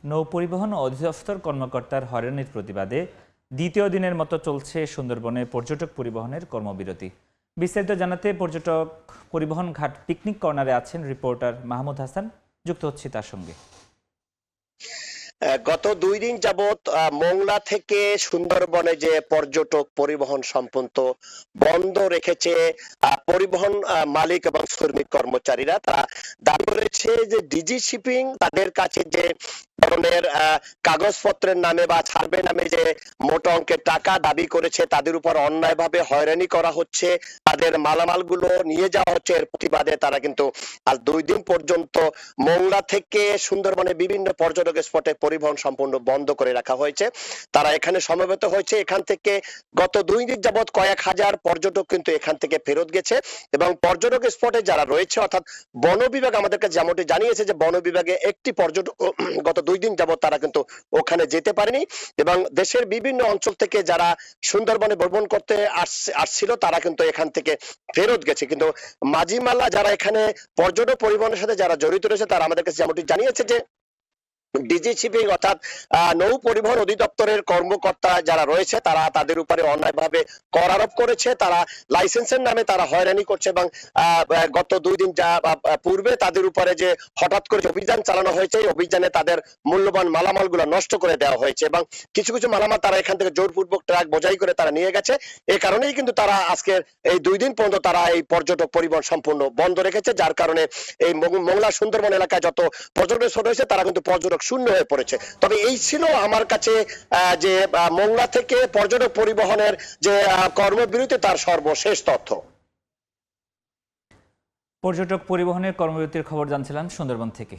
নৌপরিবহন অধিদপ্তর কর্মকর্তার হয়রানির প্রতিবাদে দ্বিতীয় দিনের মতো চলছে সুন্দরবনে পর্যটক পরিবহনের কর্মবিরতি। বিস্তারিত জানাতে পর্যটক পরিবহন ঘাট পিকনিক কর্নারে আছেন রিপোর্টার মাহমুদ হাসান, যুক্ত হচ্ছে তার সঙ্গে। গত 2 দিন যাবত মোংলা থেকে সুন্দরবনে যে পর্যটক পরিবহন সম্পূর্ণ বন্ধ রেখেছে পরিবহন মালিক এবং শ্রমিক কর্মচারীরা। তারা দাবি করেছে যে ডিজি শিপিং তাদের কাছে যে ধরনের কাগজপত্রের নামে বা সার্ভে নামে যে মোটা অঙ্কের টাকা দাবি করেছে, তাদের উপর অন্যায়ভাবে হয়রানি করা হচ্ছে, তাদের মালামালগুলো নিয়ে যাওয়া হচ্ছে। এর প্রতিবাদে তারা কিন্তু আজ 2 দিন পর্যন্ত মোংলা থেকে সুন্দরবনে বিভিন্ন পর্যটক স্পটে পরিবহন সম্পূর্ণ বন্ধ করে রাখা হয়েছে। তারা এখানে সমবেত হয়েছে। এখান থেকে গত 2 দিন যাবত কয়েক হাজার পর্যটক কিন্তু এখান থেকে ফেরত গেছে এবং পর্যটক স্পটে যারা রয়েছে অর্থাৎ বন বিভাগ আমাদেরকে যেমনটি জানিয়েছে যে বন বিভাগে একটি পর্যটক গত 2 দিন যাবত তারা কিন্তু ওখানে যেতে পারেনি এবং দেশের বিভিন্ন অঞ্চল থেকে যারা সুন্দরবনে ভ্রমণ করতে আসছিল তারা কিন্তু এখান থেকে ফেরত গেছে। কিন্তু মাঝিমাল্লা যারা এখানে পর্যটক পরিবহনের সাথে যারা জড়িত রয়েছে তারা আমাদের কাছে যেমনটি জানিয়েছে যে ডিজি শিপিং অর্থাৎ নৌ পরিবহন অধিদপ্তরের কর্মকর্তা যারা রয়েছে তারা তাদের উপরে অন্যায়ভাবে কর আরোপ করেছে। তারা লাইসেন্সের নামে তারা হয়রানি করছে এবং গত 2 দিন পূর্বে তাদের উপরে যে হঠাৎ করে অভিযান চালানো হয়েছে, এই অভিযানে তাদের মূল্যবান মালামালগুলো নষ্ট করে দেওয়া হয়েছে এবং কিছু কিছু মালামাল তারা এখান থেকে জোরপূর্বক ট্রাক বোঝাই করে তারা নিয়ে গেছে। এই কারণেই কিন্তু তারা আজকের এই 2 দিন পর্যন্ত তারা এই পর্যটক পরিবহন সম্পূর্ণ বন্ধ রেখেছে, যার কারণে এই মোংলা সুন্দরবন এলাকায় যত পর্যটক রয়েছে তারা কিন্তু পর্যটক শূন্য হয়ে পড়েছে। তবে এই ছিল আমার কাছে যে মোংলা থেকে পর্যটক পরিবহনের যে কর্মবিরতি তার সর্বশেষ তথ্য। পর্যটক পরিবহনের কর্মবিরতির খবর জানছিলেন সুন্দরবন থেকে।